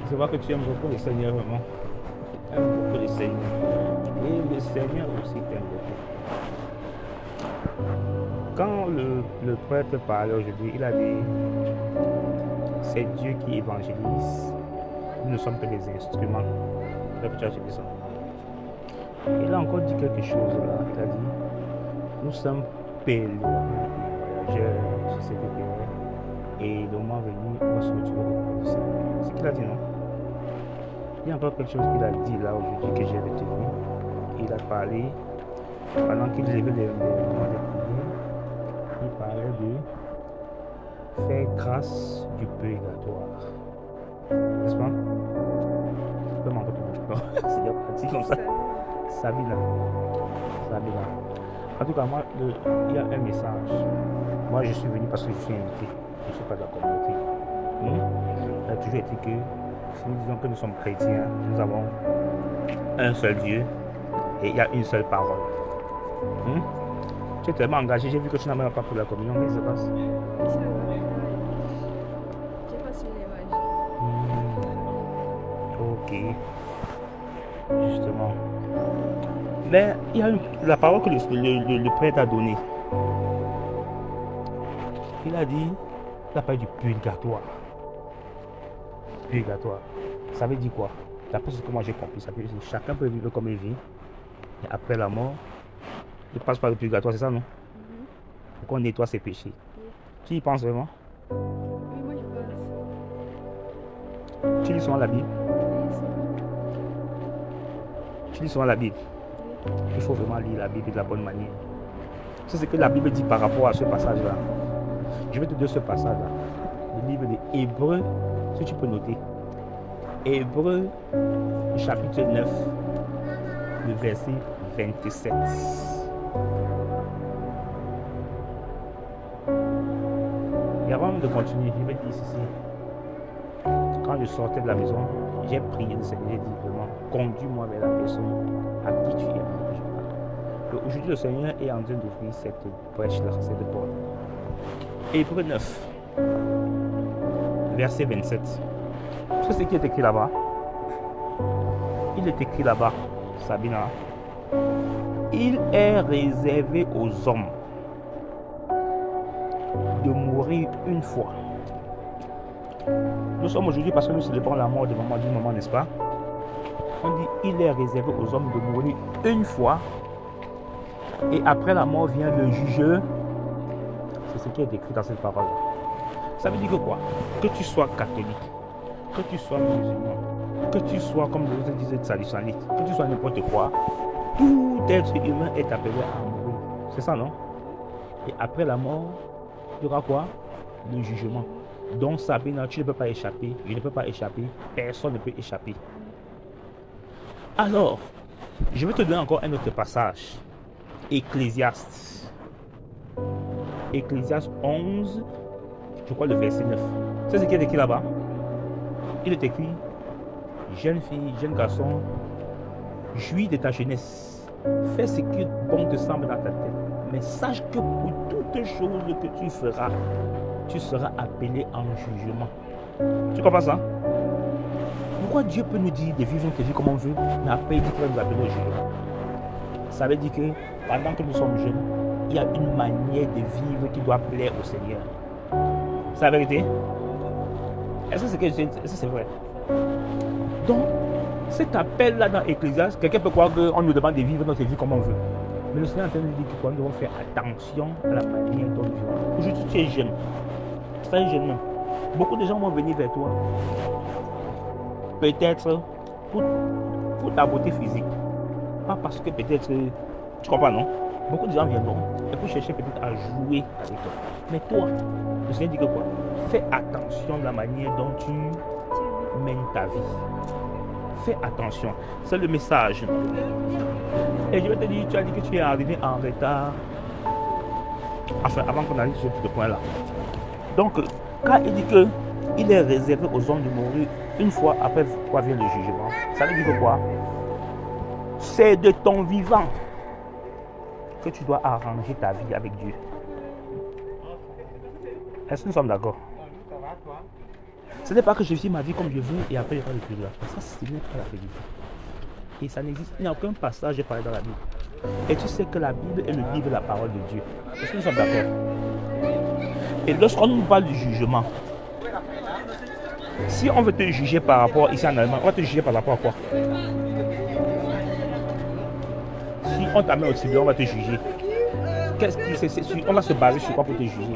Je vois que tu aimes beaucoup le Seigneur, vraiment. Tu aimes beaucoup le Seigneur. Et le Seigneur aussi t'aime beaucoup. Quand le prêtre parlait aujourd'hui, il a dit c'est Dieu qui évangélise. Nous ne sommes que des instruments. C'est tu as dit ça. Il a encore dit quelque chose là. Il a dit nous sommes pèlerins, voyageurs sur cette terre. Et le moment venu, on va se retrouver auprès du Seigneur. C'est ce qu'il a dit, non? Il y a encore quelque chose qu'il a dit là aujourd'hui que j'ai retenu. Il a parlé, pendant qu'il levait les moments de prière, il parlait de faire grâce du purgatoire. N'est-ce pas? Je peux m'en retrouver. C'est bien pratique comme ça. Sabina. En tout cas, moi, il y a un message. Moi, je suis venu parce que je suis invité. Je ne suis pas de la communauté. Il a toujours été que si nous disons que nous sommes chrétiens, nous avons un seul Dieu et il y a une seule parole. Tu es tellement engagé, j'ai vu que tu n'as même pas pris la communion. Qu'est-ce qui se passe? J'ai pas su l'évangile. Ok. Justement. Mais il y a la parole que le prêtre a donnée. Il a dit, il a parlé du purgatoire. Purgatoire. Ça veut dire quoi? D'après ce que moi j'ai compris, ça veut dire que chacun peut vivre comme il vit. Et après la mort, il passe par le purgatoire, c'est ça, non? Pour qu'on nettoie ses péchés. Tu y penses vraiment? Oui, moi je pense. Tu lis souvent la Bible? Oui, Tu lis souvent la Bible? Il faut vraiment lire la Bible de la bonne manière. C'est ce que la Bible dit par rapport à ce passage-là. Je vais te dire ce passage-là. Le livre de Hébreux, si tu peux noter. Hébreux, chapitre 9, le verset 27. Et avant de continuer, je vais dire ceci. Quand je sortais de la maison, j'ai prié le Seigneur, j'ai dit vraiment, conduis-moi vers la personne à qui tu aimes que je parle. Aujourd'hui, le Seigneur est en train d'ouvrir cette brèche-là, cette porte. Hébreux 9, verset 27. Tu sais ce qui est écrit là-bas? Il est écrit là-bas, Sabina. Il est réservé aux hommes de mourir une fois. Nous sommes aujourd'hui parce que nous célébrons la mort de maman du moment, n'est-ce pas? On dit il est réservé aux hommes de mourir une fois. Et après la mort vient le jugeur. C'est ce qui est écrit dans cette parole. Ça veut dire que quoi? Que tu sois catholique, que tu sois musulman, que tu sois, comme les autres disaient, traditionnaliste, que tu sois n'importe quoi, tout être humain est appelé à mourir. C'est ça, non? Et après la mort, il y aura quoi? Le jugement. Donc, Sabina, tu ne peux pas échapper, je ne peux pas échapper, personne ne peut échapper. Alors, je vais te donner encore un autre passage. Ecclésiaste. Ecclésiaste 11, je crois le verset 9. C'est ce qui est écrit là-bas. Il est écrit, jeune fille, jeune garçon, jouis de ta jeunesse. Fais ce qui bon te semble dans ta tête. Mais sache que pour toutes choses que tu feras, tu seras appelé en jugement. Tu comprends ça? Pourquoi Dieu peut nous dire de vivre notre vie comme on veut, mais après il dit qu'il va nous appeler au jugement? Ça veut dire que pendant que nous sommes jeunes, il y a une manière de vivre qui doit plaire au Seigneur. C'est la vérité? Est-ce que c'est vrai? Donc, cet appel-là dans l'Ecclésiaste, quelqu'un peut croire qu'on nous demande de vivre notre vie comme on veut. Mais le Seigneur est en train de dire que nous devons faire attention à la manière dont nous vivons. Aujourd'hui, tu es jeune. Très jeune. Beaucoup de gens vont venir vers toi. Peut-être pour ta beauté physique. Pas parce que peut-être, tu comprends, non? Beaucoup de gens viendront et pour chercher peut-être à jouer avec toi. Mais toi, le Seigneur dit que quoi? Fais attention de la manière dont tu mènes ta vie. Fais attention. C'est le message. Et je vais te dire, tu as dit que tu es arrivé en retard. Enfin, avant qu'on arrive sur ce point-là. Donc, quand il dit que il est réservé aux hommes de mourir une fois après quoi vient le jugement, ça veut dire que quoi? C'est de ton vivant que tu dois arranger ta vie avec Dieu. Est-ce que nous sommes d'accord? Ce n'est pas que je vis ma vie comme je veux et après il n'y a pas de tribulation. Ça, ce n'est pas la vérité. Et ça n'existe. Il n'y a aucun passage parlé dans la Bible. Et tu sais que la Bible est le livre de la parole de Dieu. Est-ce que nous sommes d'accord? Et lorsqu'on nous parle du jugement, si on veut te juger par rapport, ici en Allemagne, on va te juger par rapport à quoi? Si on t'amène au tribunal, on va te juger. On va se baser sur quoi pour te juger?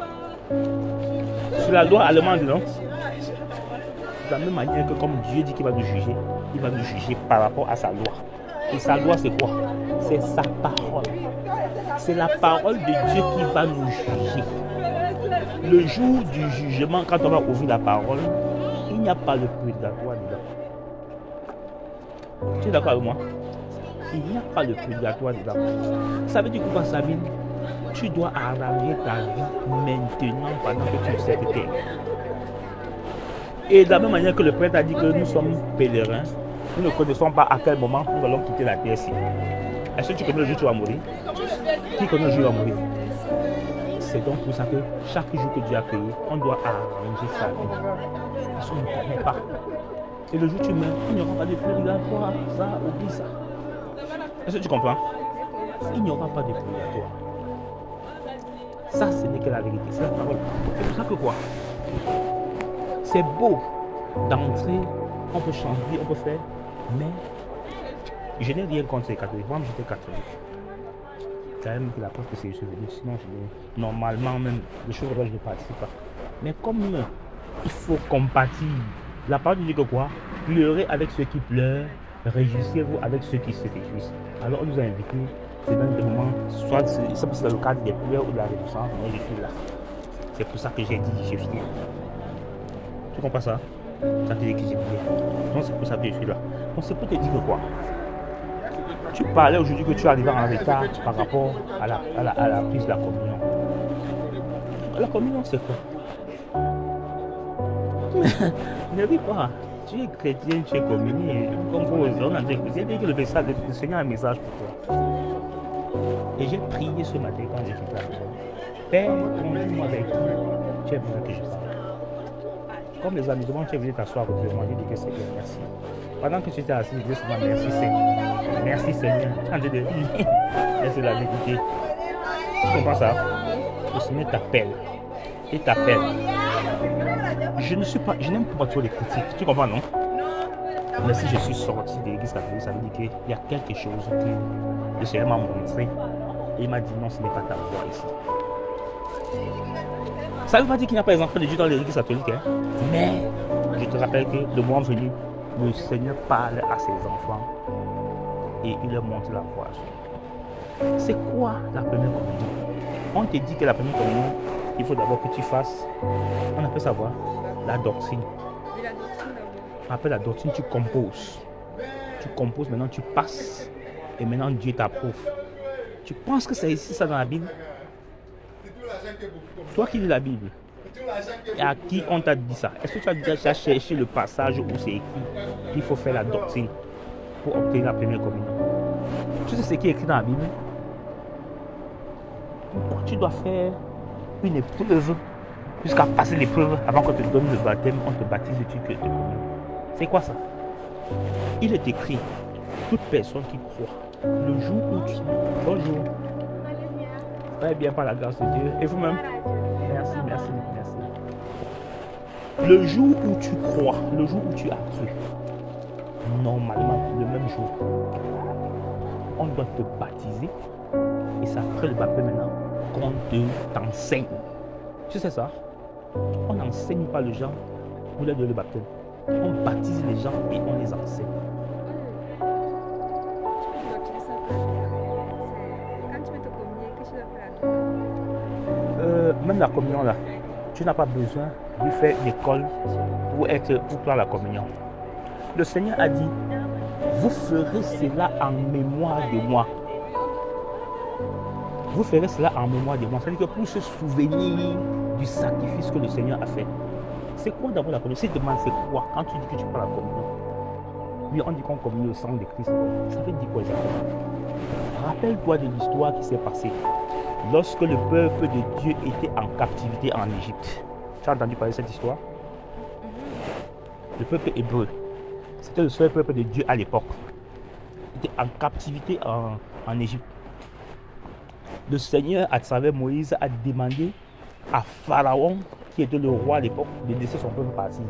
Sur la loi allemande, non? De la même manière que comme Dieu dit qu'il va nous juger, il va nous juger par rapport à sa loi. Et sa loi, c'est quoi? C'est sa parole. C'est la parole de Dieu qui va nous juger. Le jour du jugement, quand on va ouvrir la parole, il n'y a pas le purgatoire dedans. Tu es d'accord avec moi? Il n'y a pas de purgatoire dedans. Ça veut dire quoi, Sabine? Tu dois arranger ta vie maintenant pendant que tu sais que tu es. Et de la même manière que le prêtre a dit que nous sommes pèlerins, nous ne connaissons pas à quel moment nous allons quitter la terre ici. Est-ce que tu connais le jour où tu vas mourir? Qui connaît le jour où tu vas mourir? C'est donc pour ça que chaque jour que Dieu a créé, on doit arranger sa vie. Parce qu'on ne connaît pas. Et le jour où tu meurs, il n'y aura pas de purgatoire. Ça, oublie ça. Est-ce que tu comprends? Il n'y aura pas de purgatoire. Ça, ce n'est que la vérité. C'est la parole. C'est pour ça que quoi? C'est beau d'entrer, on peut changer, on peut faire, mais je n'ai rien contre les catholiques. Moi, j'étais catholique. Quand même que la preuve que c'est je suis venu, sinon normalement même les choses auxquelles je ne participe pas. Mais comme il faut compatir, la parole dit que quoi? Pleurez avec ceux qui pleurent, réjouissez-vous avec ceux qui se réjouissent. Alors on nous a invités, c'est dans des moments, soit c'est dans le cadre des pleurs ou de la réjouissance, mais je suis là. C'est pour ça que j'ai dit, je viens. Tu comprends ça? Ça te dit que j'ai viens. Donc c'est pour ça que je suis là. Donc c'est pour te dire que quoi? Tu parlais aujourd'hui que tu arrives en retard par rapport à la prise de la communion. La communion, c'est quoi? Ne ris pas. Tu es chrétien, tu es communié. Comme vous, on a dit que le Seigneur a un message pour toi. Et j'ai prié ce matin quand j'ai quitté la maison. Père, conduis-moi avec qui tu es besoin que je parle. Comme les amis, tu es venu t'asseoir pour te demander que c'est bien, merci. Pendant que tu étais assis, je disais souvent merci Seigneur. Merci Seigneur. Quand je dis c'est la vérité. Tu comprends ça? Le Seigneur t'appelle. Il t'appelle. Je n'aime pas trop les critiques. Tu comprends, non? Mais si je suis sorti de l'église catholique, ça veut dire qu'il y a quelque chose que le Seigneur m'a montré. Et il m'a dit non, ce n'est pas ta voix ici. Ça ne veut pas dire qu'il n'y a pas les enfants de Dieu dans l'église catholique. Hein? Mais je te rappelle que le moment venu, le Seigneur parle à ses enfants et il leur montre la voie. C'est quoi la première communion? On te dit que la première communion, il faut d'abord que tu fasses, on appelle ça quoi? La doctrine. Après la doctrine, tu composes. Tu composes, maintenant tu passes. Et maintenant Dieu t'approuve. Tu penses que c'est ici ça dans la Bible? Toi qui lis la Bible, et à qui on t'a dit ça? Est-ce que tu as déjà cherché le passage où c'est écrit qu'il faut faire la doctrine pour obtenir la première communion? Tu sais ce qui est écrit dans la Bible? Pourquoi tu dois faire une épreuve jusqu'à passer l'épreuve avant qu'on te donne le baptême, on te baptise et tu te communion? C'est quoi ça? Il est écrit, toute personne qui croit, le jour où tu... Bonjour. Très bien par la grâce de Dieu. Et vous-même? Merci. Le jour où tu crois, le jour où tu as cru, normalement, le même jour, on doit te baptiser. Et c'est après le baptême maintenant qu'on t'enseigne. Tu sais ça? On n'enseigne pas les gens pour leur donner le baptême. On baptise les gens et on les enseigne. Même la communion là, tu n'as pas besoin de faire l'école pour prendre la communion. Le Seigneur a dit, Vous ferez cela en mémoire de moi. Vous ferez cela en mémoire de moi. C'est-à-dire que pour se souvenir du sacrifice que le Seigneur a fait. C'est quoi d'abord la communion? Si tu demandes c'est quoi quand tu dis que tu prends la communion? Oui, on dit qu'on communie au sang de Christ. Ça veut dire quoi exactement? Rappelle-toi de l'histoire qui s'est passée lorsque le peuple de Dieu était en captivité en Égypte. Tu as entendu parler de cette histoire? Le peuple hébreu, c'était le seul peuple de Dieu à l'époque. Il était en captivité en Égypte. Le Seigneur, à travers Moïse, a demandé à Pharaon, qui était le roi à l'époque, de laisser son peuple partir.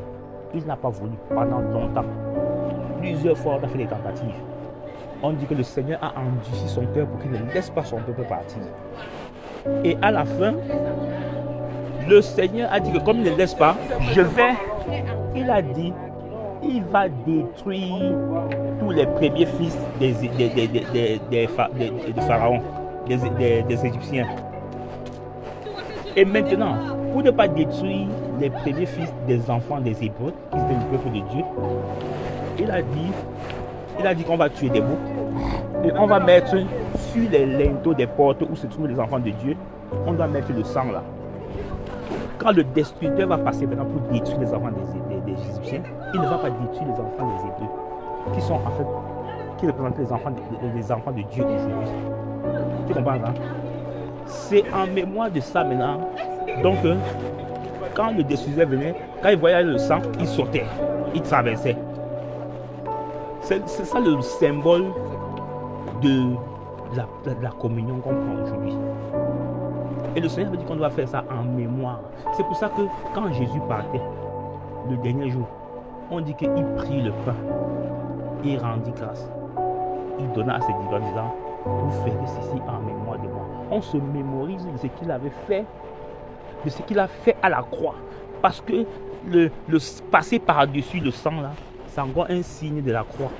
Il n'a pas voulu pendant longtemps. Plusieurs fois, on a fait des tentatives. On dit que le Seigneur a endurci son cœur pour qu'il ne laisse pas son peuple partir. Et à la fin, le Seigneur a dit que comme il ne laisse pas, il a dit, il va détruire tous les premiers fils des pharaons, des Égyptiens. Et maintenant, pour ne pas détruire les premiers fils des enfants des Hébreux, qui étaient le peuple de Dieu, il a dit qu'on va tuer des boucs et on va mettre sur les linteaux des portes où se trouvent les enfants de Dieu, on doit mettre le sang là. Quand le destructeur va passer maintenant pour détruire les enfants des Égyptiens, il ne va pas détruire les enfants des Hébreux, qui sont en fait, qui représentent les enfants de Dieu aujourd'hui. Tu comprends ça? C'est en mémoire de ça maintenant. Donc, quand le destructeur venait, quand il voyait le sang, il sautait, il traversait. C'est ça le symbole de la communion qu'on prend aujourd'hui. Et le Seigneur veut dire qu'on doit faire ça en mémoire. C'est pour ça que quand Jésus partait, le dernier jour, on dit qu'il prit le pain, il rendit grâce. Il donna à ses disciples en disant, vous ferez ceci en mémoire de moi. On se mémorise de ce qu'il avait fait, de ce qu'il a fait à la croix. Parce que le passer par-dessus le sang là, c'est encore un signe de la croix.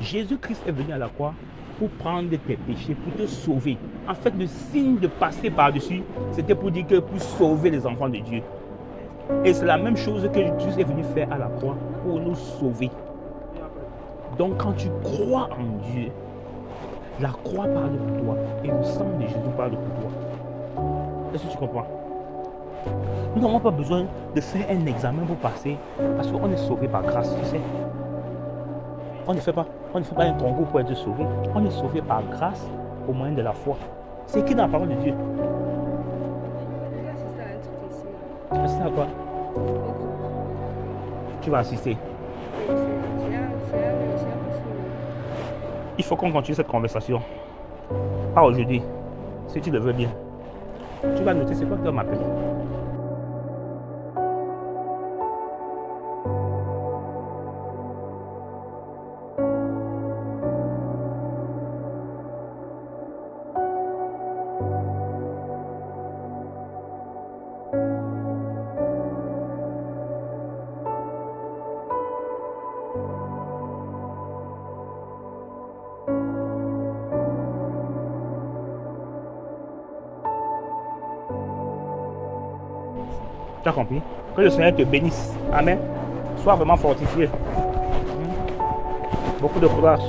Jésus-Christ est venu à la croix pour prendre tes péchés, pour te sauver. En fait, le signe de passer par-dessus, c'était pour dire que pour sauver les enfants de Dieu. Et c'est la même chose que Jésus est venu faire à la croix pour nous sauver. Donc quand tu crois en Dieu, la croix parle pour toi et le sang de Jésus parle pour toi. Est-ce que tu comprends? Nous n'avons pas besoin de faire un examen pour passer parce qu'on est sauvé par grâce, tu sais. On ne fait pas un concours pour être sauvé. On est sauvé par grâce au moyen de la foi. C'est écrit dans la parole de Dieu. C'est ça quoi? Tu vas assister. Il faut qu'on continue cette conversation. Pas aujourd'hui. Si tu le veux bien. Tu vas noter, c'est quoi qui va m'appeler. Tu as compris? Que le Seigneur te bénisse. Amen. Sois vraiment fortifié. Beaucoup de courage.